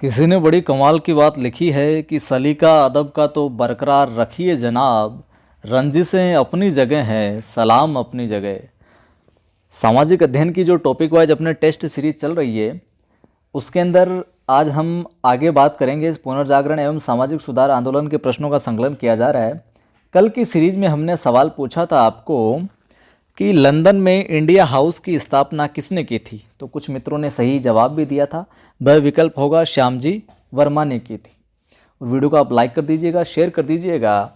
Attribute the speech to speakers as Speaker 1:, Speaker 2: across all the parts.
Speaker 1: किसी ने बड़ी कमाल की बात लिखी है कि सलीका अदब का तो बरकरार रखिए जनाब, रंजिशें अपनी जगह हैं, सलाम अपनी जगह। सामाजिक अध्ययन की जो टॉपिक वाइज अपने टेस्ट सीरीज चल रही है, उसके अंदर आज हम आगे बात करेंगे। पुनर्जागरण एवं सामाजिक सुधार आंदोलन के प्रश्नों का संकलन किया जा रहा है। कल की सीरीज में हमने सवाल पूछा था आपको कि लंदन में इंडिया हाउस की स्थापना किसने की थी, तो कुछ मित्रों ने सही जवाब भी दिया था। वह विकल्प होगा श्यामजी वर्मा ने की थी। और वीडियो को आप लाइक कर दीजिएगा, शेयर कर दीजिएगा।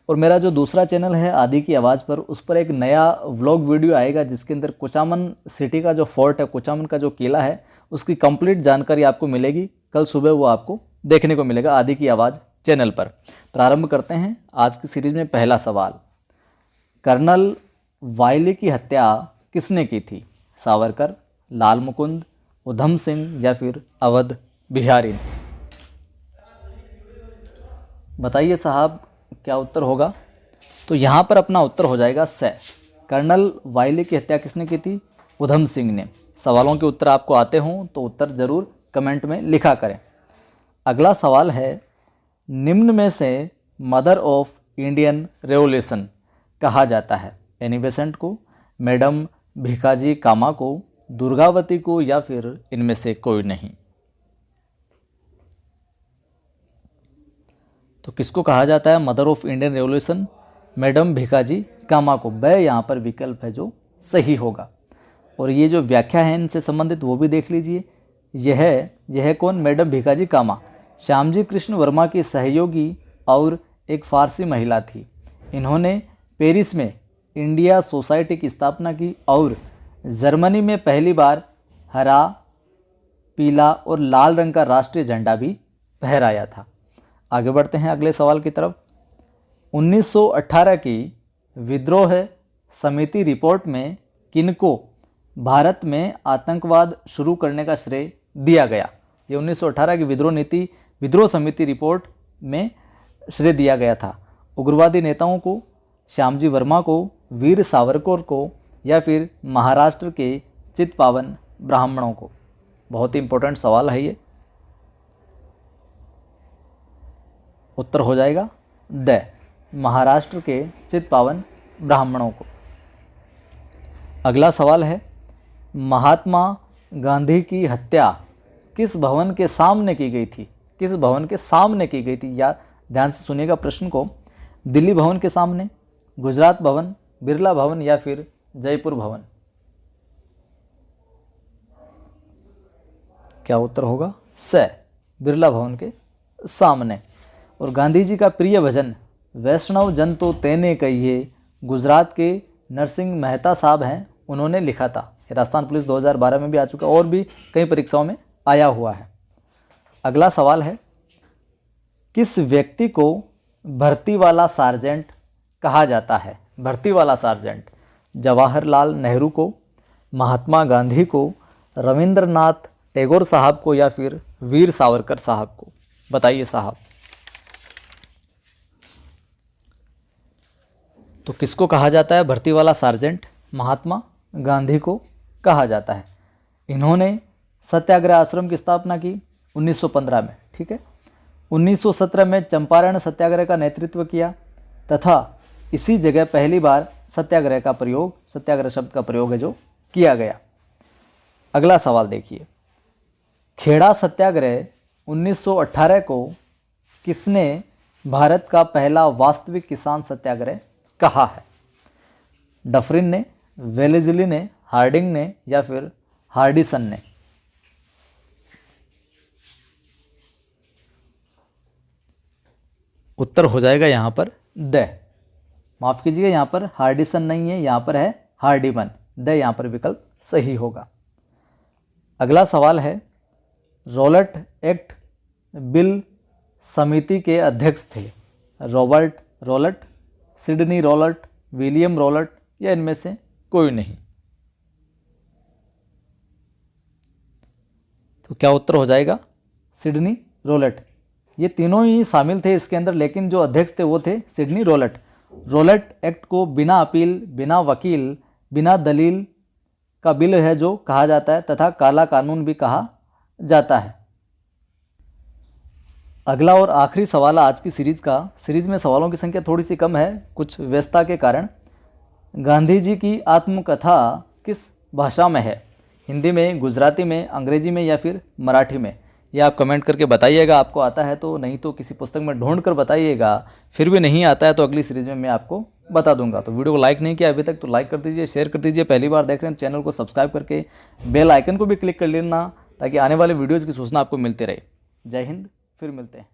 Speaker 1: और मेरा जो दूसरा चैनल है आदि की आवाज़ पर, उस पर एक नया व्लॉग वीडियो आएगा जिसके अंदर कुचामन सिटी का जो फोर्ट है, कुचामन का जो किला है, उसकी कंप्लीट जानकारी आपको मिलेगी। कल सुबह वो आपको देखने को मिलेगा आदि की आवाज़ चैनल पर। प्रारंभ करते हैं आज की सीरीज में। पहला सवाल, कर्नल वायली की हत्या किसने की थी? सावरकर, लाल मुकुंद, उधम सिंह या फिर अवध बिहारी ने? बताइए साहब क्या उत्तर होगा। तो यहाँ पर अपना उत्तर हो जाएगा स। कर्नल वायली की हत्या किसने की थी? उधम सिंह ने। सवालों के उत्तर आपको आते हों तो उत्तर जरूर कमेंट में लिखा करें। अगला सवाल है, निम्न में से मदर ऑफ इंडियन रेवोल्यूशन कहा जाता है? एनी बेसेंट को, मैडम भिकाजी कामा को, दुर्गावती को या फिर इनमें से कोई नहीं? तो किसको कहा जाता है mother of Indian revolution? Madam Bhikaji Cama को। वह यहाँ पर विकल्प है जो सही होगा। और ये जो व्याख्या है इनसे संबंधित वो भी देख लीजिए। यह कौन? मैडम भिकाजी कामा श्यामजी कृष्ण वर्मा की सहयोगी और एक फारसी महिला थी। इन्होंने पेरिस में इंडिया सोसाइटी की स्थापना की और जर्मनी में पहली बार हरा, पीला और लाल रंग का राष्ट्रीय झंडा भी फहराया था। आगे बढ़ते हैं अगले सवाल की तरफ। 1918 की विद्रोह समिति रिपोर्ट में किनको भारत में आतंकवाद शुरू करने का श्रेय दिया गया? ये 1918 की विद्रोह समिति रिपोर्ट में श्रेय दिया गया था। उग्रवादी नेताओं को, श्यामजी वर्मा को, वीर सावरकर को या फिर महाराष्ट्र के चित्पावन ब्राह्मणों को? बहुत ही इंपॉर्टेंट सवाल है ये। उत्तर हो जाएगा द, महाराष्ट्र के चित्पावन ब्राह्मणों को। अगला सवाल है, महात्मा गांधी की हत्या किस भवन के सामने की गई थी? किस भवन के सामने की गई थी? या ध्यान से सुनिएगा प्रश्न को। दिल्ली भवन के सामने, गुजरात भवन, बिरला भवन या फिर जयपुर भवन? क्या उत्तर होगा? स, बिरला भवन के सामने। और गांधी जी का प्रिय भजन वैष्णव जन तो तेने कहिए, गुजरात के नरसिंह मेहता साहब हैं, उन्होंने लिखा था। राजस्थान पुलिस 2012 में भी आ चुका और भी कई परीक्षाओं में आया हुआ है। अगला सवाल है, किस व्यक्ति को भर्ती वाला सार्जेंट कहा जाता है? भर्ती वाला सार्जेंट जवाहरलाल नेहरू को, महात्मा गांधी को, रविंद्रनाथ टैगोर साहब को या फिर वीर सावरकर साहब को? बताइए साहब। तो किसको कहा जाता है भर्ती वाला सार्जेंट? महात्मा गांधी को कहा जाता है। इन्होंने सत्याग्रह आश्रम की स्थापना की 1915 में, ठीक है। 1917 में चंपारण सत्याग्रह का नेतृत्व किया तथा इसी जगह पहली बार सत्याग्रह शब्द का प्रयोग है जो किया गया। अगला सवाल देखिए, खेड़ा सत्याग्रह 1918 को किसने भारत का पहला वास्तविक किसान सत्याग्रह कहा है? डफरिन ने, वेलेज़ली ने, हार्डिंग ने या फिर हार्डिसन ने? उत्तर हो जाएगा यहाँ पर द। माफ कीजिएगा, यहाँ पर हार्डिसन नहीं है, यहाँ पर है हार्डिमन। द यहाँ पर विकल्प सही होगा। अगला सवाल है, रॉलेट एक्ट बिल समिति के अध्यक्ष थे Robert Rowlatt, Sydney Rowlatt, William Rowlatt या इनमें से कोई नहीं? तो क्या उत्तर हो जाएगा? Sydney Rowlatt. ये तीनों ही शामिल थे इसके अंदर, लेकिन जो अध्यक्ष थे वो थे सिडनी रॉलेट। रॉलेट एक्ट को बिना अपील, बिना वकील, बिना दलील का बिल है जो कहा जाता है तथा काला कानून भी कहा जाता है। अगला और आखिरी सवाल है आज की सीरीज़ का। सीरीज़ में सवालों की संख्या थोड़ी सी कम है कुछ व्यस्तता के कारण। गांधी जी की आत्मकथा किस भाषा में है? हिंदी में, गुजराती में, अंग्रेजी में या फिर मराठी में? ये आप कमेंट करके बताइएगा। आपको आता है तो, नहीं तो किसी पुस्तक में ढूंढ कर बताइएगा। फिर भी नहीं आता है तो अगली सीरीज़ में मैं आपको बता दूंगा। तो वीडियो को लाइक नहीं किया अभी तक तो लाइक कर दीजिए, शेयर कर दीजिए। पहली बार देख रहे हैं चैनल को सब्सक्राइब करके बेल आइकन को भी क्लिक कर लेना ताकि आने वाले वीडियोज़ की सूचना आपको मिलती रहे। जय हिंद, फिर मिलते हैं।